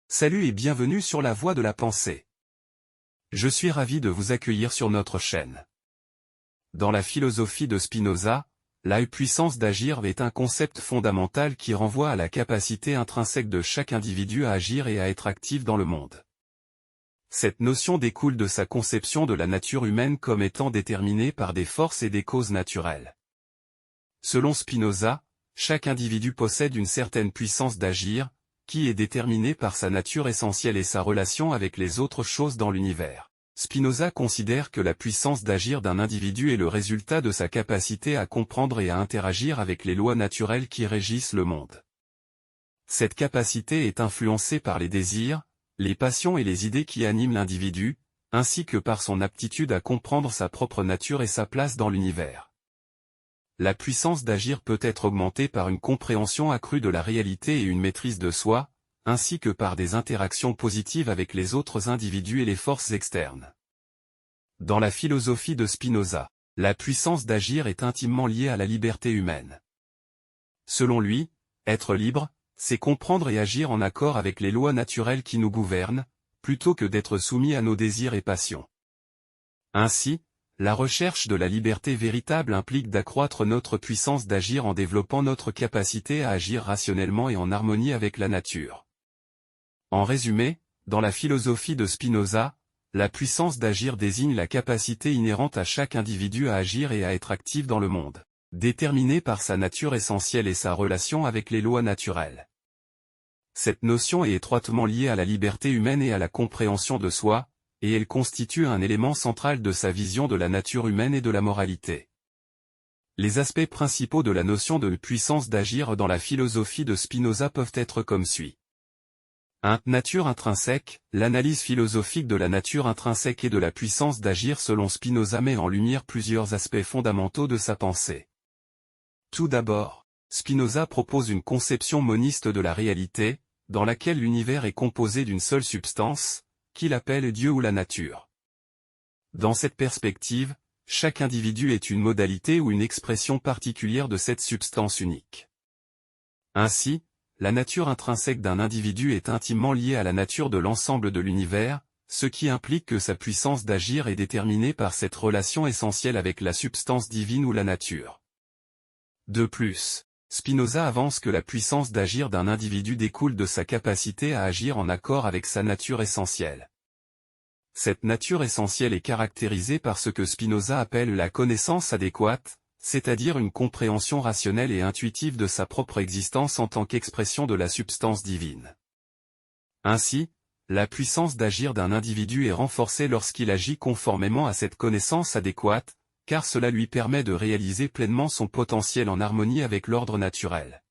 Salut et bienvenue sur la Voie de la Pensée. Je suis ravi de vous accueillir sur notre chaîne. Dans la philosophie de Spinoza, la puissance d'agir est un concept fondamental qui renvoie à la capacité intrinsèque de chaque individu à agir et à être actif dans le monde. Cette notion découle de sa conception de la nature humaine comme étant déterminée par des forces et des causes naturelles. Selon Spinoza, chaque individu possède une certaine puissance d'agir, qui est déterminé par sa nature essentielle et sa relation avec les autres choses dans l'univers. Spinoza considère que la puissance d'agir d'un individu est le résultat de sa capacité à comprendre et à interagir avec les lois naturelles qui régissent le monde. Cette capacité est influencée par les désirs, les passions et les idées qui animent l'individu, ainsi que par son aptitude à comprendre sa propre nature et sa place dans l'univers. La puissance d'agir peut être augmentée par une compréhension accrue de la réalité et une maîtrise de soi, ainsi que par des interactions positives avec les autres individus et les forces externes. Dans la philosophie de Spinoza, la puissance d'agir est intimement liée à la liberté humaine. Selon lui, être libre, c'est comprendre et agir en accord avec les lois naturelles qui nous gouvernent, plutôt que d'être soumis à nos désirs et passions. Ainsi, la recherche de la liberté véritable implique d'accroître notre puissance d'agir en développant notre capacité à agir rationnellement et en harmonie avec la nature. En résumé, dans la philosophie de Spinoza, la puissance d'agir désigne la capacité inhérente à chaque individu à agir et à être actif dans le monde, déterminée par sa nature essentielle et sa relation avec les lois naturelles. Cette notion est étroitement liée à la liberté humaine et à la compréhension de soi, et elle constitue un élément central de sa vision de la nature humaine et de la moralité. Les aspects principaux de la notion de puissance d'agir dans la philosophie de Spinoza peuvent être comme suit. 1. Nature intrinsèque. L'analyse philosophique de la nature intrinsèque et de la puissance d'agir selon Spinoza met en lumière plusieurs aspects fondamentaux de sa pensée. Tout d'abord, Spinoza propose une conception moniste de la réalité, dans laquelle l'univers est composé d'une seule substance, qu'il appelle Dieu ou la nature. Dans cette perspective, chaque individu est une modalité ou une expression particulière de cette substance unique. Ainsi, la nature intrinsèque d'un individu est intimement liée à la nature de l'ensemble de l'univers, ce qui implique que sa puissance d'agir est déterminée par cette relation essentielle avec la substance divine ou la nature. De plus, Spinoza avance que la puissance d'agir d'un individu découle de sa capacité à agir en accord avec sa nature essentielle. Cette nature essentielle est caractérisée par ce que Spinoza appelle la connaissance adéquate, c'est-à-dire une compréhension rationnelle et intuitive de sa propre existence en tant qu'expression de la substance divine. Ainsi, la puissance d'agir d'un individu est renforcée lorsqu'il agit conformément à cette connaissance adéquate, car cela lui permet de réaliser pleinement son potentiel en harmonie avec l'ordre naturel.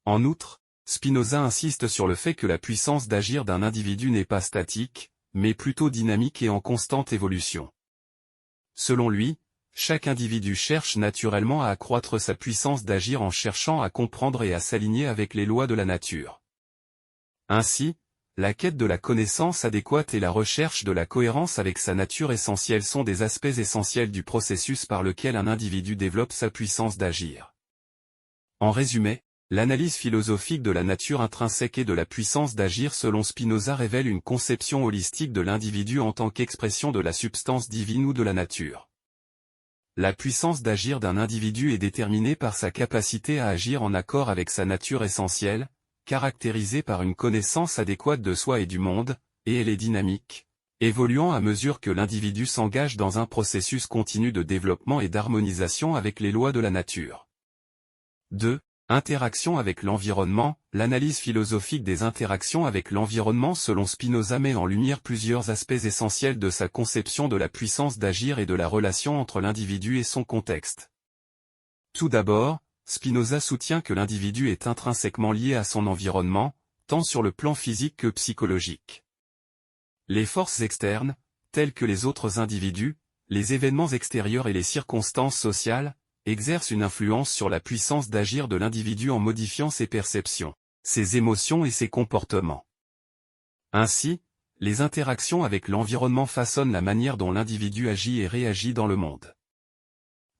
En outre, Spinoza insiste sur le fait que la puissance d'agir d'un individu n'est pas statique, mais plutôt dynamique et en constante évolution. Selon lui, chaque individu cherche naturellement à accroître sa puissance d'agir en cherchant à comprendre et à s'aligner avec les lois de la nature. Ainsi, la quête de la connaissance adéquate et la recherche de la cohérence avec sa nature essentielle sont des aspects essentiels du processus par lequel un individu développe sa puissance d'agir. En résumé, l'analyse philosophique de la nature intrinsèque et de la puissance d'agir selon Spinoza révèle une conception holistique de l'individu en tant qu'expression de la substance divine ou de la nature. La puissance d'agir d'un individu est déterminée par sa capacité à agir en accord avec sa nature essentielle, caractérisée par une connaissance adéquate de soi et du monde, et elle est dynamique, évoluant à mesure que l'individu s'engage dans un processus continu de développement et d'harmonisation avec les lois de la nature. 2. Interaction avec l'environnement. L'analyse philosophique des interactions avec l'environnement selon Spinoza met en lumière plusieurs aspects essentiels de sa conception de la puissance d'agir et de la relation entre l'individu et son contexte. Tout d'abord, Spinoza soutient que l'individu est intrinsèquement lié à son environnement, tant sur le plan physique que psychologique. Les forces externes, telles que les autres individus, les événements extérieurs et les circonstances sociales, exercent une influence sur la puissance d'agir de l'individu en modifiant ses perceptions, ses émotions et ses comportements. Ainsi, les interactions avec l'environnement façonnent la manière dont l'individu agit et réagit dans le monde.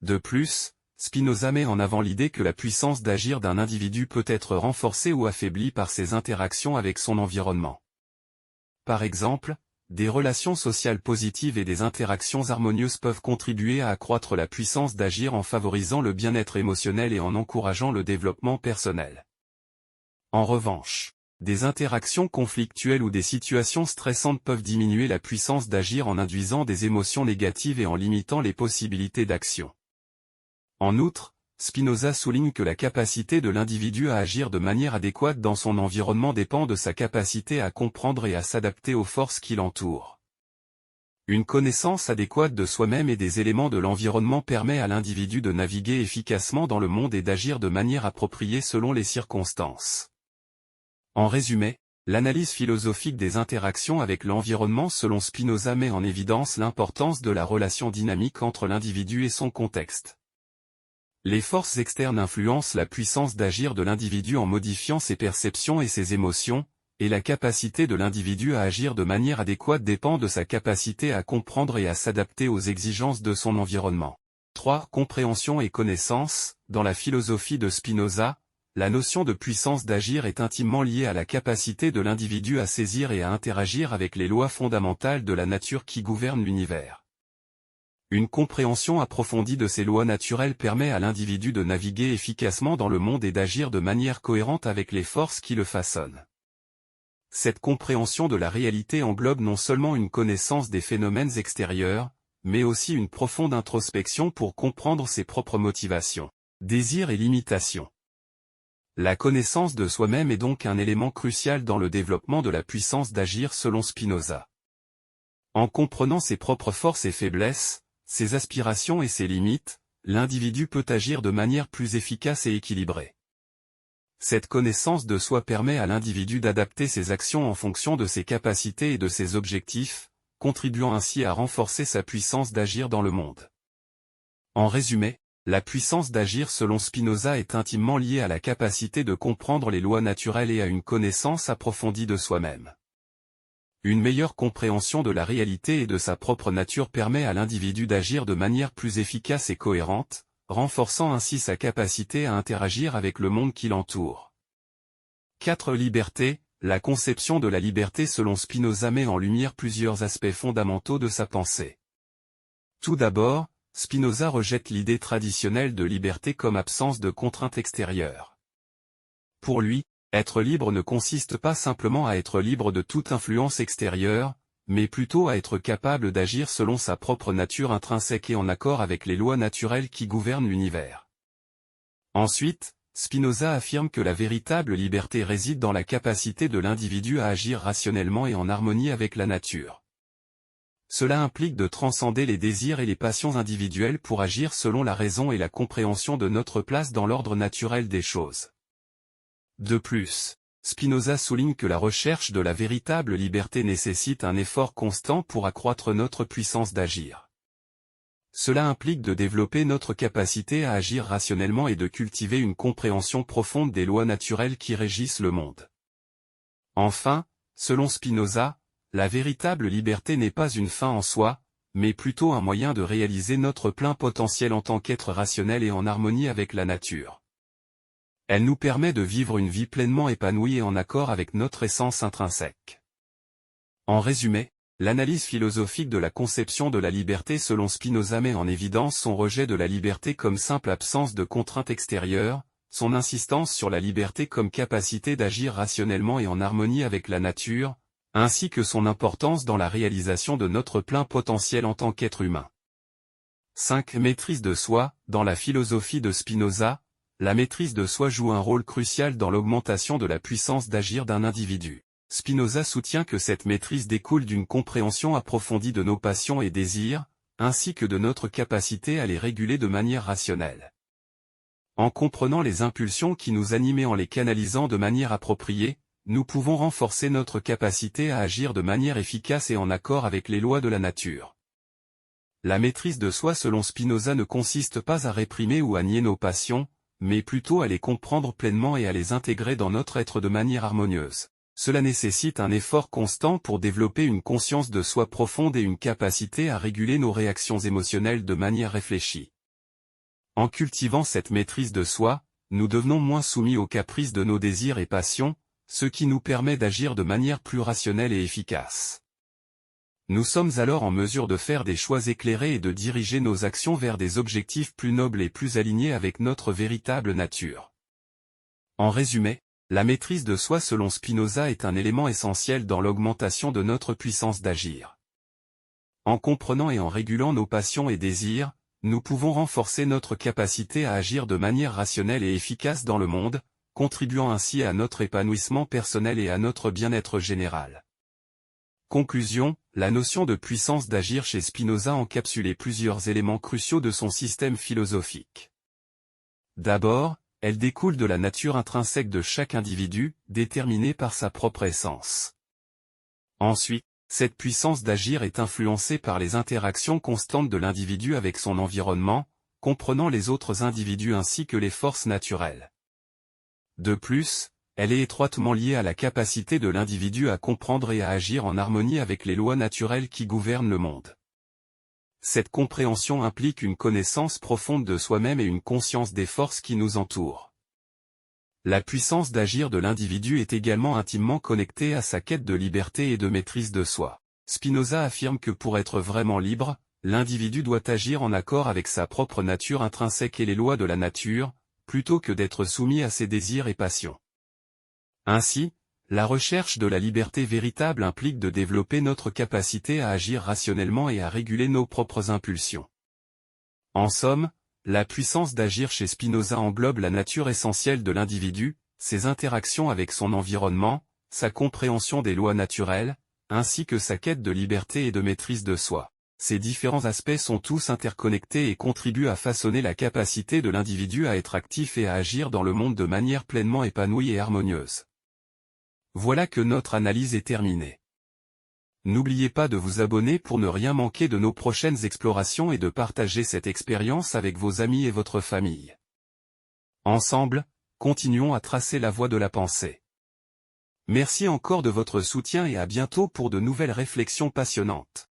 De plus, Spinoza met en avant l'idée que la puissance d'agir d'un individu peut être renforcée ou affaiblie par ses interactions avec son environnement. Par exemple, des relations sociales positives et des interactions harmonieuses peuvent contribuer à accroître la puissance d'agir en favorisant le bien-être émotionnel et en encourageant le développement personnel. En revanche, des interactions conflictuelles ou des situations stressantes peuvent diminuer la puissance d'agir en induisant des émotions négatives et en limitant les possibilités d'action. En outre, Spinoza souligne que la capacité de l'individu à agir de manière adéquate dans son environnement dépend de sa capacité à comprendre et à s'adapter aux forces qui l'entourent. Une connaissance adéquate de soi-même et des éléments de l'environnement permet à l'individu de naviguer efficacement dans le monde et d'agir de manière appropriée selon les circonstances. En résumé, l'analyse philosophique des interactions avec l'environnement selon Spinoza met en évidence l'importance de la relation dynamique entre l'individu et son contexte. Les forces externes influencent la puissance d'agir de l'individu en modifiant ses perceptions et ses émotions, et la capacité de l'individu à agir de manière adéquate dépend de sa capacité à comprendre et à s'adapter aux exigences de son environnement. 3. Compréhension et connaissance. Dans la philosophie de Spinoza, la notion de puissance d'agir est intimement liée à la capacité de l'individu à saisir et à interagir avec les lois fondamentales de la nature qui gouvernent l'univers. Une compréhension approfondie de ces lois naturelles permet à l'individu de naviguer efficacement dans le monde et d'agir de manière cohérente avec les forces qui le façonnent. Cette compréhension de la réalité englobe non seulement une connaissance des phénomènes extérieurs, mais aussi une profonde introspection pour comprendre ses propres motivations, désirs et limitations. La connaissance de soi-même est donc un élément crucial dans le développement de la puissance d'agir selon Spinoza. En comprenant ses propres forces et faiblesses, ses aspirations et ses limites, l'individu peut agir de manière plus efficace et équilibrée. Cette connaissance de soi permet à l'individu d'adapter ses actions en fonction de ses capacités et de ses objectifs, contribuant ainsi à renforcer sa puissance d'agir dans le monde. En résumé, la puissance d'agir selon Spinoza est intimement liée à la capacité de comprendre les lois naturelles et à une connaissance approfondie de soi-même. Une meilleure compréhension de la réalité et de sa propre nature permet à l'individu d'agir de manière plus efficace et cohérente, renforçant ainsi sa capacité à interagir avec le monde qui l'entoure. 4. Liberté. La conception de la liberté selon Spinoza met en lumière plusieurs aspects fondamentaux de sa pensée. Tout d'abord, Spinoza rejette l'idée traditionnelle de liberté comme absence de contraintes extérieures. Pour lui, être libre ne consiste pas simplement à être libre de toute influence extérieure, mais plutôt à être capable d'agir selon sa propre nature intrinsèque et en accord avec les lois naturelles qui gouvernent l'univers. Ensuite, Spinoza affirme que la véritable liberté réside dans la capacité de l'individu à agir rationnellement et en harmonie avec la nature. Cela implique de transcender les désirs et les passions individuelles pour agir selon la raison et la compréhension de notre place dans l'ordre naturel des choses. De plus, Spinoza souligne que la recherche de la véritable liberté nécessite un effort constant pour accroître notre puissance d'agir. Cela implique de développer notre capacité à agir rationnellement et de cultiver une compréhension profonde des lois naturelles qui régissent le monde. Enfin, selon Spinoza, la véritable liberté n'est pas une fin en soi, mais plutôt un moyen de réaliser notre plein potentiel en tant qu'être rationnel et en harmonie avec la nature. Elle nous permet de vivre une vie pleinement épanouie et en accord avec notre essence intrinsèque. En résumé, l'analyse philosophique de la conception de la liberté selon Spinoza met en évidence son rejet de la liberté comme simple absence de contraintes extérieures, son insistance sur la liberté comme capacité d'agir rationnellement et en harmonie avec la nature, ainsi que son importance dans la réalisation de notre plein potentiel en tant qu'être humain. 5. Maîtrise de soi. Dans la philosophie de Spinoza, la maîtrise de soi joue un rôle crucial dans l'augmentation de la puissance d'agir d'un individu. Spinoza soutient que cette maîtrise découle d'une compréhension approfondie de nos passions et désirs, ainsi que de notre capacité à les réguler de manière rationnelle. En comprenant les impulsions qui nous animent et en les canalisant de manière appropriée, nous pouvons renforcer notre capacité à agir de manière efficace et en accord avec les lois de la nature. La maîtrise de soi selon Spinoza ne consiste pas à réprimer ou à nier nos passions, mais plutôt à les comprendre pleinement et à les intégrer dans notre être de manière harmonieuse. Cela nécessite un effort constant pour développer une conscience de soi profonde et une capacité à réguler nos réactions émotionnelles de manière réfléchie. En cultivant cette maîtrise de soi, nous devenons moins soumis aux caprices de nos désirs et passions, ce qui nous permet d'agir de manière plus rationnelle et efficace. Nous sommes alors en mesure de faire des choix éclairés et de diriger nos actions vers des objectifs plus nobles et plus alignés avec notre véritable nature. En résumé, la maîtrise de soi selon Spinoza est un élément essentiel dans l'augmentation de notre puissance d'agir. En comprenant et en régulant nos passions et désirs, nous pouvons renforcer notre capacité à agir de manière rationnelle et efficace dans le monde, contribuant ainsi à notre épanouissement personnel et à notre bien-être général. Conclusion, la notion de puissance d'agir chez Spinoza encapsulait plusieurs éléments cruciaux de son système philosophique. D'abord, elle découle de la nature intrinsèque de chaque individu, déterminée par sa propre essence. Ensuite, cette puissance d'agir est influencée par les interactions constantes de l'individu avec son environnement, comprenant les autres individus ainsi que les forces naturelles. De plus, elle est étroitement liée à la capacité de l'individu à comprendre et à agir en harmonie avec les lois naturelles qui gouvernent le monde. Cette compréhension implique une connaissance profonde de soi-même et une conscience des forces qui nous entourent. La puissance d'agir de l'individu est également intimement connectée à sa quête de liberté et de maîtrise de soi. Spinoza affirme que pour être vraiment libre, l'individu doit agir en accord avec sa propre nature intrinsèque et les lois de la nature, plutôt que d'être soumis à ses désirs et passions. Ainsi, la recherche de la liberté véritable implique de développer notre capacité à agir rationnellement et à réguler nos propres impulsions. En somme, la puissance d'agir chez Spinoza englobe la nature essentielle de l'individu, ses interactions avec son environnement, sa compréhension des lois naturelles, ainsi que sa quête de liberté et de maîtrise de soi. Ces différents aspects sont tous interconnectés et contribuent à façonner la capacité de l'individu à être actif et à agir dans le monde de manière pleinement épanouie et harmonieuse. Voilà que notre analyse est terminée. N'oubliez pas de vous abonner pour ne rien manquer de nos prochaines explorations et de partager cette expérience avec vos amis et votre famille. Ensemble, continuons à tracer la voie de la pensée. Merci encore de votre soutien et à bientôt pour de nouvelles réflexions passionnantes.